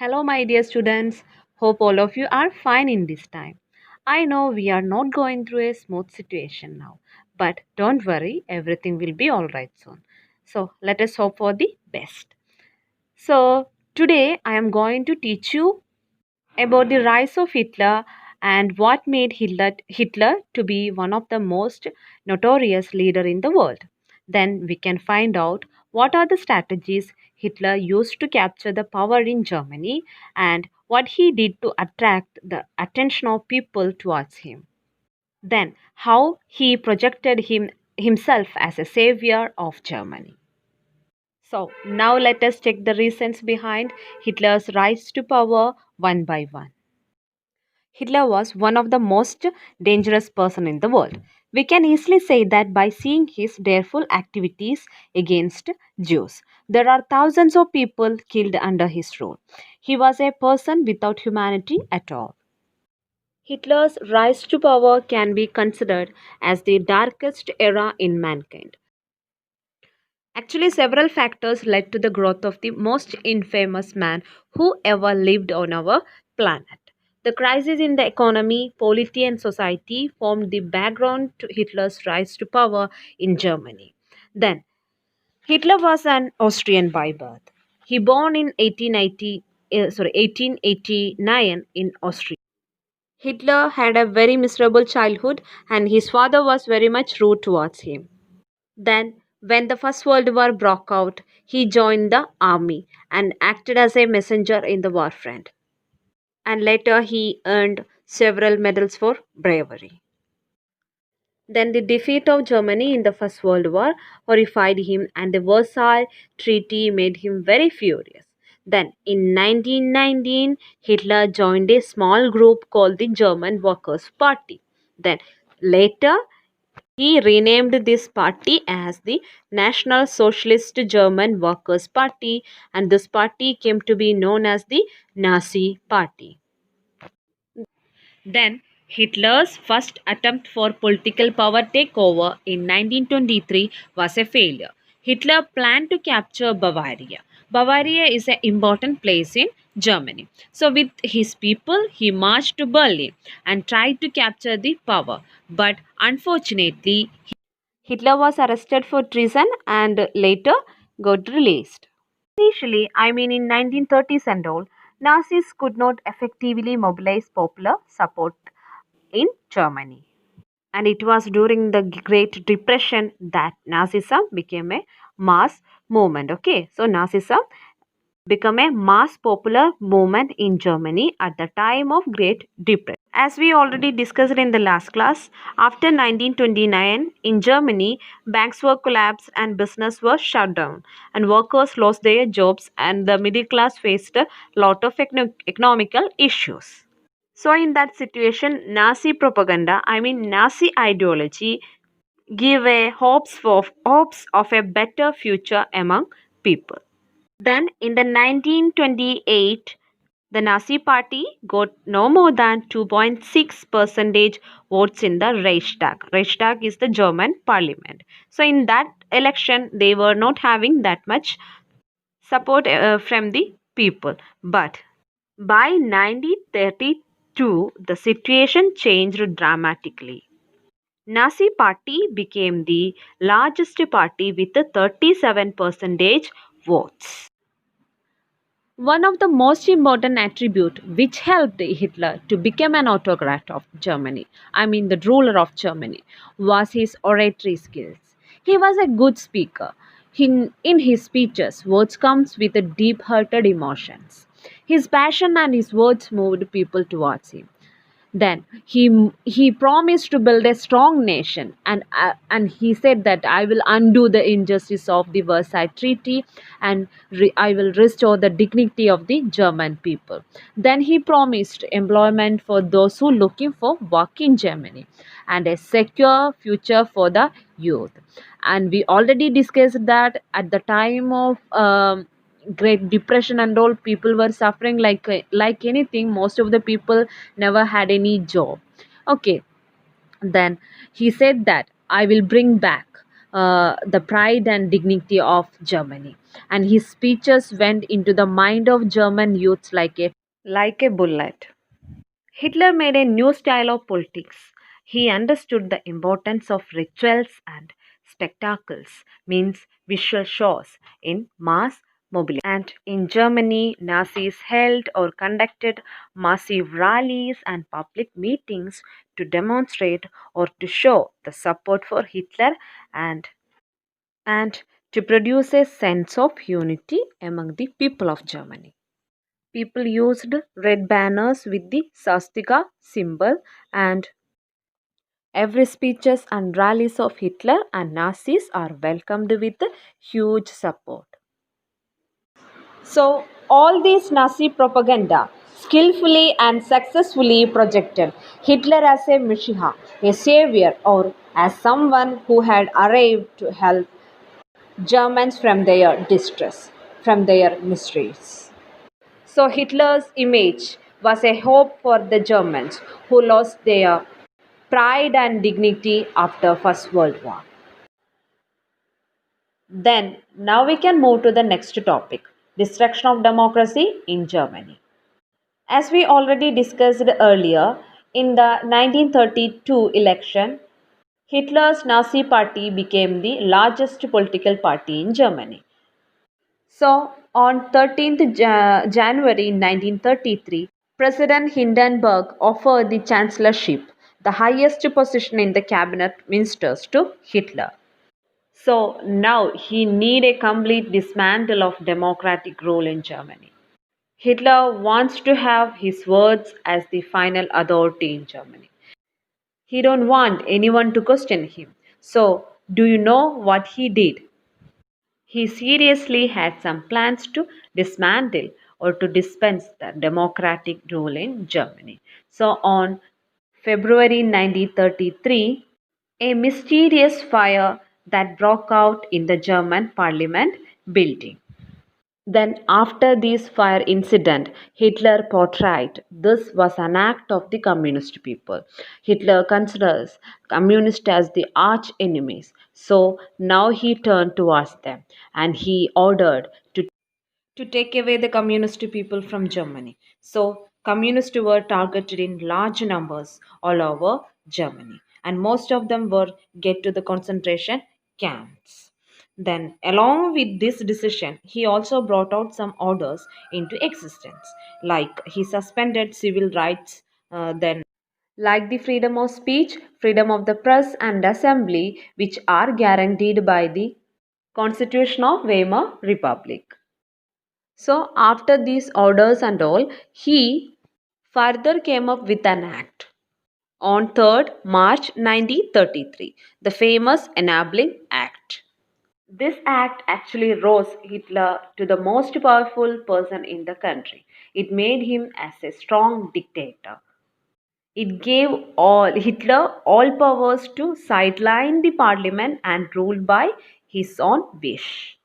Hello, my dear students. Hope all of you are fine in this time. I know we are not going through a smooth situation now, but don't worry, everything will be alright soon. So, let us hope for the best. So, today I am going to teach you about the rise of Hitler and what made Hitler to be one of the most notorious leader in the world. Then we can find out what are the strategies Hitler used to capture the power in Germany and what he did to attract the attention of people towards him. Then how he projected himself as a savior of Germany. So now let us check the reasons behind Hitler's rise to power one by one. Hitler was one of the most dangerous person in the world. We can easily say that by seeing his direful activities against Jews. There are thousands of people killed under his rule. He was a person without humanity at all. Hitler's rise to power can be considered as the darkest era in mankind. Actually, several factors led to the growth of the most infamous man who ever lived on our planet. The crisis in the economy, polity, and society formed the background to Hitler's rise to power in Germany. Then, Hitler was an Austrian by birth. He born in 1889 in Austria. Hitler had a very miserable childhood and his father was very much rude towards him. Then, when the First World War broke out, he joined the army and acted as a messenger in the war front. And later, he earned several medals for bravery. Then, the defeat of Germany in the First World War horrified him, and the Versailles Treaty made him very furious. Then, in 1919, Hitler joined a small group called the German Workers' Party. Then, later, he renamed this party as the National Socialist German Workers' Party, and this party came to be known as the Nazi Party. Then, Hitler's first attempt for political power takeover in 1923 was a failure. Hitler planned to capture Bavaria. Bavaria is an important place in Germany. So, with his people, he marched to Berlin and tried to capture the power. But unfortunately, Hitler was arrested for treason and later got released. Initially, in 1930s and all, Nazis could not effectively mobilize popular support in Germany. And it was during the Great Depression that Nazism became a mass movement. Okay, so Nazism became a mass popular movement in Germany at the time of Great Depression. As we already discussed in the last class, after 1929 in Germany, banks were collapsed and business was shut down, and workers lost their jobs, and the middle class faced a lot of economical issues. So, in that situation, Nazi propaganda, Nazi ideology, give a hopes of a better future among people. Then, in the 1928, the Nazi Party got no more than 2.6 percentage votes in the Reichstag. Reichstag is the German parliament. So, in that election, they were not having that much support from the people. But by 1932, the situation changed dramatically. Nazi Party became the largest party with 37 percentage votes. One of the most important attributes which helped Hitler to become an autocrat of Germany, the ruler of Germany, was his oratory skills. He was a good speaker. In his speeches, words comes with a deep-hearted emotions. His passion and his words moved people towards him. Then he promised to build a strong nation, and he said that I will undo the injustice of the Versailles Treaty, and I will restore the dignity of the German people. Then he promised employment for those who looking for work in Germany and a secure future for the youth. And we already discussed that at the time of Great Depression and all, people were suffering like anything. Most of the people never had any job. Okay, then he said that I will bring back the pride and dignity of Germany. And his speeches went into the mind of German youths like a bullet. Hitler made a new style of politics. He understood the importance of rituals and spectacles, means visual shows, in mass mobility. And in Germany, Nazis held or conducted massive rallies and public meetings to demonstrate or to show the support for Hitler and, and to produce a sense of unity among the people of Germany. People used red banners with the swastika symbol, and every speeches and rallies of Hitler and Nazis are welcomed with huge support. So all this Nazi propaganda skillfully and successfully projected Hitler as a messiah, a savior, or as someone who had arrived to help Germans from their distress, from their miseries. So Hitler's image was a hope for the Germans who lost their pride and dignity after First World War. Then now we can move to the next topic, destruction of democracy in Germany. As we already discussed earlier, in the 1932 election, Hitler's Nazi party became the largest political party in Germany. So, on 13th January 1933, President Hindenburg offered the chancellorship, the highest position in the cabinet ministers, to Hitler. So, now he need a complete dismantle of democratic rule in Germany. Hitler wants to have his words as the final authority in Germany. He don't want anyone to question him. So, do you know what he did? He seriously had some plans to dismantle or to dispense the democratic rule in Germany. So on February 1933, a mysterious fire that broke out in the German parliament building. Then, after this fire incident, Hitler portrayed this was an act of the communist people. Hitler considers communists as the arch enemies. So now he turned towards them and he ordered to take away the communist people from Germany. So, communists were targeted in large numbers all over Germany, and most of them were get to the concentration camps. Then, along with this decision, he also brought out some orders into existence, like he suspended civil rights, then like the freedom of speech, freedom of the press, and assembly, which are guaranteed by the Constitution of Weimar Republic. So, after these orders and all, he further came up with an act on 3rd March 1933, the famous Enabling Act. This act actually rose Hitler to the most powerful person in the country. It made him as a strong dictator. It gave all Hitler all powers to sideline the parliament and rule by his own wish.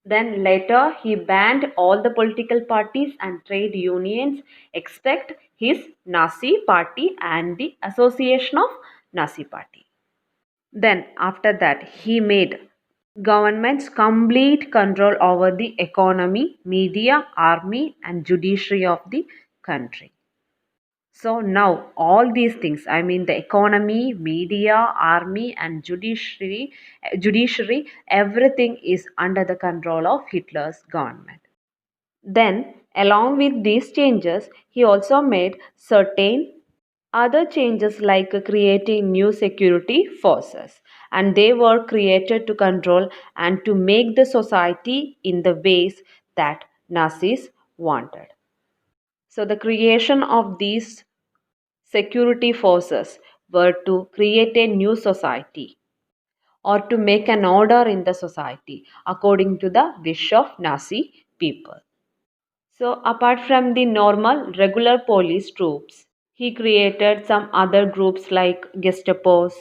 Then later he banned all the political parties and trade unions except his Nazi party and the Association of Nazi Party. Then after that he made government's complete control over the economy, media, army and judiciary of the country. So now all these things, I mean the economy, media, army and judiciary, everything is under the control of Hitler's government. Then along with these changes, he also made certain other changes like creating new security forces, and they were created to control and to make the society in the ways that Nazis wanted. So the creation of these security forces were to create a new society or to make an order in the society according to the wish of Nazi people. So, apart from the normal regular police troops, he created some other groups like Gestapos,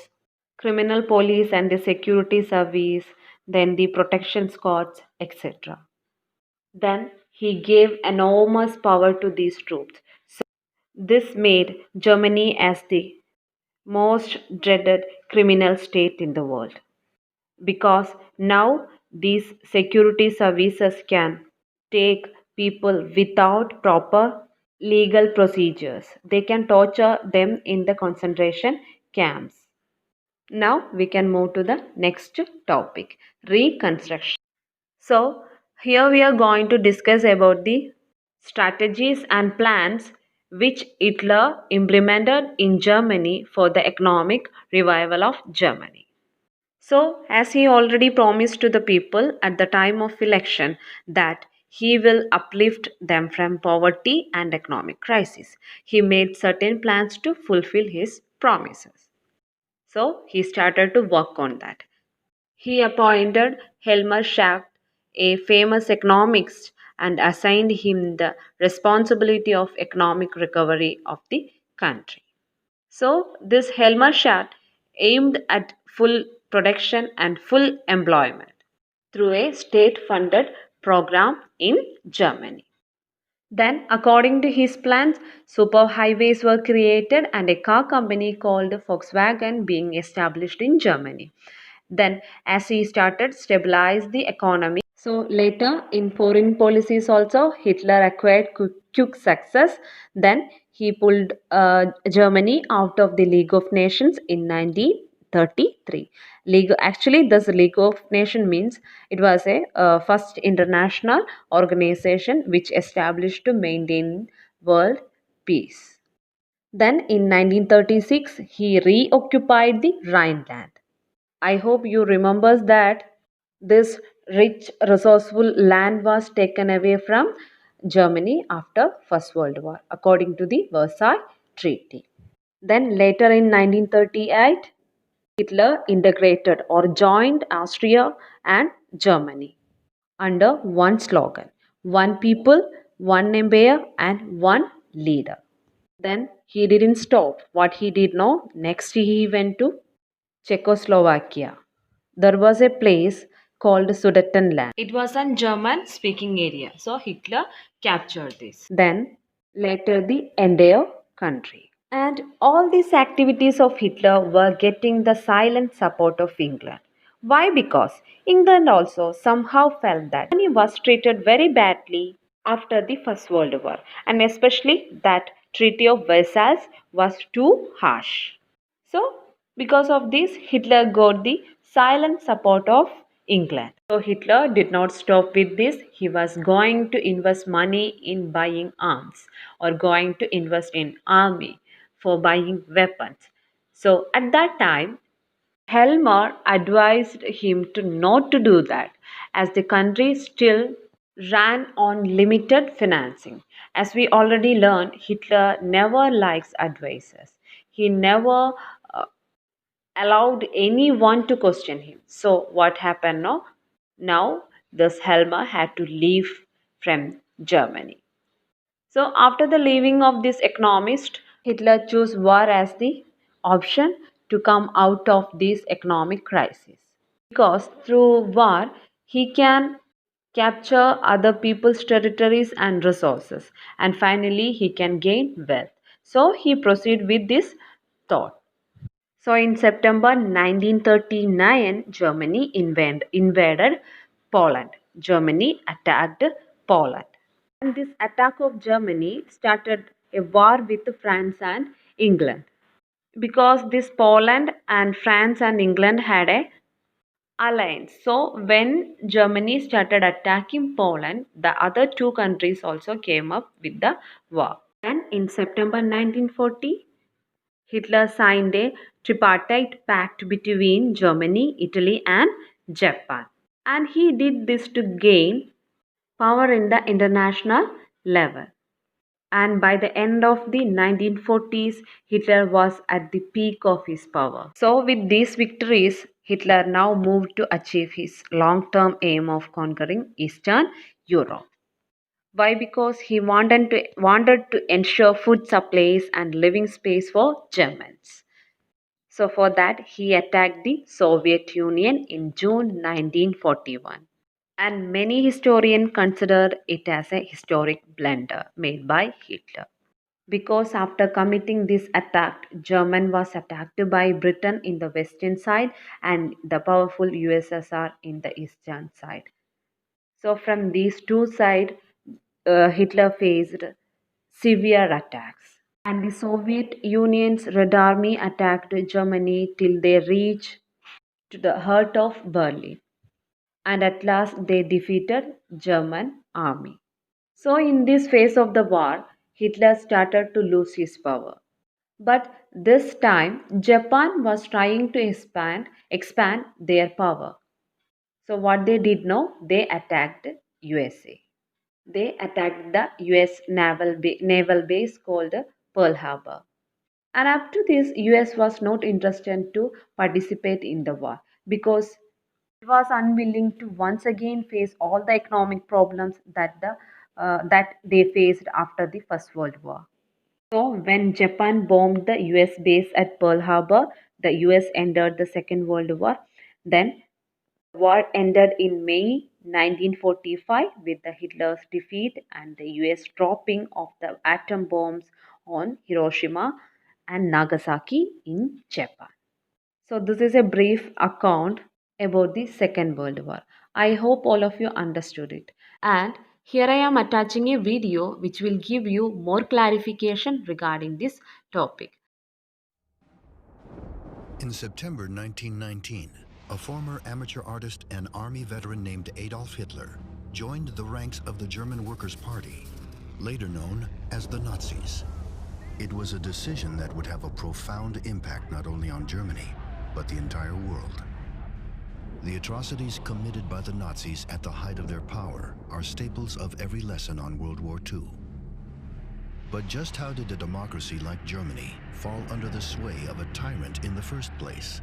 criminal police and the security service, then the protection squads, etc. Then he gave enormous power to these troops. This made Germany as the most dreaded criminal state in the world. because now these security services can take people without proper legal procedures. They can torture them in the concentration camps. Now we can move to the next topic, reconstruction. So here we are going to discuss about the strategies and plans which Hitler implemented in Germany for the economic revival of Germany. So, as he already promised to the people at the time of election that he will uplift them from poverty and economic crisis, he made certain plans to fulfill his promises. So, he started to work on that. He appointed Helmer Schacht, a famous economist, and assigned him the responsibility of economic recovery of the country. So, this Helmer Schacht aimed at full production and full employment through a state funded program in Germany. Then, according to his plans, superhighways were created and a car company called Volkswagen being established in Germany. Then, as he started stabilize the economy, so later in foreign policies also Hitler acquired quick success. Then he pulled Germany out of the League of Nations in 1933. This League of Nations means it was a first international organization which established to maintain world peace. Then in 1936 he reoccupied the Rhineland. I hope you remembers that this rich resourceful land was taken away from Germany after First World War according to the Versailles Treaty. Then later in 1938 Hitler integrated or joined Austria and Germany under one slogan, one people, one empire and one leader. Then he didn't stop. What he did now, next he went to Czechoslovakia. There was a place called Sudetenland. It was a German speaking area. So Hitler captured this. Then later the entire country. And all these activities of Hitler were getting the silent support of England. Why? Because England also somehow felt that Germany was treated very badly after the First World War, and especially that Treaty of Versailles was too harsh. So, because of this, Hitler got the silent support of England. So, Hitler did not stop with this. He was going to invest money in buying arms or going to invest in army for buying weapons. So, at that time, Helmer advised him to not to do that as the country still ran on limited financing. As we already learned, Hitler never likes advisors. He never allowed anyone to question him. So what happened now? Now this Helmer had to leave from Germany. So after the leaving of this economist, Hitler chose war as the option to come out of this economic crisis. Because through war, he can capture other people's territories and resources, and finally he can gain wealth. So he proceeded with this thought. So in September 1939, Germany invaded Poland. Germany attacked Poland. And this attack of Germany started a war with France and England. Because this Poland and France and England had a alliance. So when Germany started attacking Poland, the other two countries also came up with the war. And in September 1940, Hitler signed a tripartite pact between Germany, Italy, and Japan. And he did this to gain power in the international level. And by the end of the 1940s, Hitler was at the peak of his power. So, with these victories, Hitler now moved to achieve his long term aim of conquering Eastern Europe. Why? Because he wanted to ensure food supplies and living space for Germans. So, for that, he attacked the Soviet Union in June 1941. And many historians consider it as a historic blunder made by Hitler. because after committing this attack, German was attacked by Britain in the western side and the powerful USSR in the eastern side. So from these two sides, Hitler faced severe attacks. And the Soviet Union's Red Army attacked Germany till they reached to the heart of Berlin. And at last they defeated German army. So in this phase of the war, Hitler started to lose his power. But this time Japan was trying to expand their power. So what they did now, they attacked USA. They attacked the US naval base called Pearl Harbor. And up to this, US was not interested to participate in the war because it was unwilling to once again face all the economic problems that they faced after the First World War. So when Japan bombed the US base at Pearl Harbor, the US entered the Second World War. Then the war ended in May 1945 with the Hitler's defeat and the US dropping of the atom bombs on Hiroshima and Nagasaki in Japan. So this is a brief account about the Second World War. I hope all of you understood it. And here I am attaching a video which will give you more clarification regarding this topic. In September 1919, a former amateur artist and army veteran named Adolf Hitler joined the ranks of the German Workers' Party, later known as the Nazis. It was a decision that would have a profound impact not only on Germany, but the entire world. The atrocities committed by the Nazis at the height of their power are staples of every lesson on World War II. But just how did a democracy like Germany fall under the sway of a tyrant in the first place?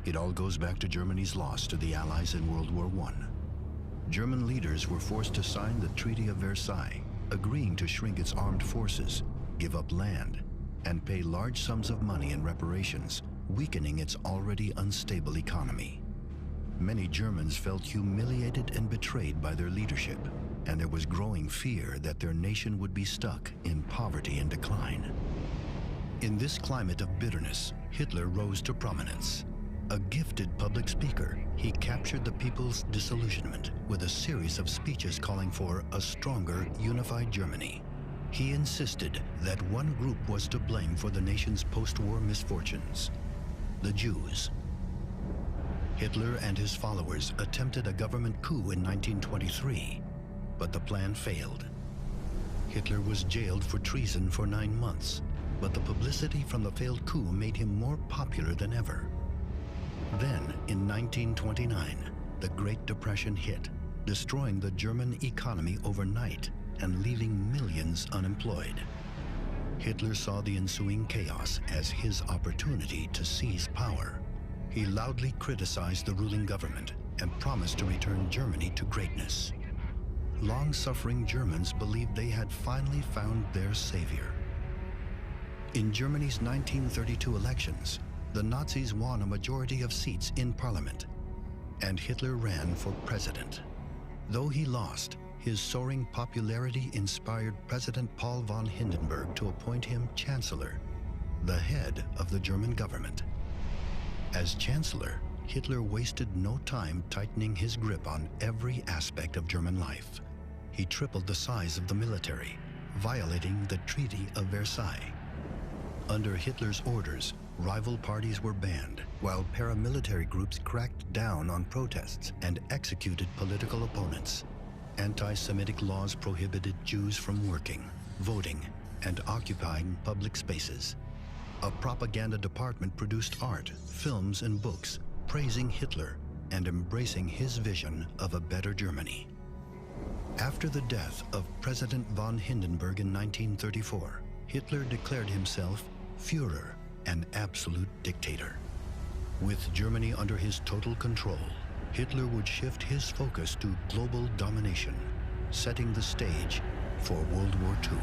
It all goes back to Germany's loss to the Allies in World War I. German leaders were forced to sign the Treaty of Versailles, agreeing to shrink its armed forces, give up land, and pay large sums of money in reparations, weakening its already unstable economy. Many Germans felt humiliated and betrayed by their leadership, and there was growing fear that their nation would be stuck in poverty and decline. In this climate of bitterness, Hitler rose to prominence. A gifted public speaker, he captured the people's disillusionment with a series of speeches calling for a stronger, unified Germany. He insisted that one group was to blame for the nation's post-war misfortunes: the Jews. Hitler and his followers attempted a government coup in 1923, but the plan failed. Hitler was jailed for treason for 9 months, but the publicity from the failed coup made him more popular than ever. Then, in 1929, the Great Depression hit, destroying the German economy overnight and leaving millions unemployed. Hitler saw the ensuing chaos as his opportunity to seize power. He loudly criticized the ruling government and promised to return Germany to greatness. Long-suffering Germans believed they had finally found their savior. In Germany's 1932 elections, the Nazis won a majority of seats in parliament, and Hitler ran for president. Though he lost, his soaring popularity inspired President Paul von Hindenburg to appoint him chancellor, the head of the German government. As chancellor, Hitler wasted no time tightening his grip on every aspect of German life. He tripled the size of the military, violating the Treaty of Versailles. Under Hitler's orders, rival parties were banned, while paramilitary groups cracked down on protests and executed political opponents. Anti-Semitic laws prohibited Jews from working, voting, and occupying public spaces. A propaganda department produced art, films, and books praising Hitler and embracing his vision of a better Germany. After the death of President von Hindenburg in 1934, Hitler declared himself Führer, an absolute dictator. With Germany under his total control, Hitler would shift his focus to global domination, setting the stage for World War II.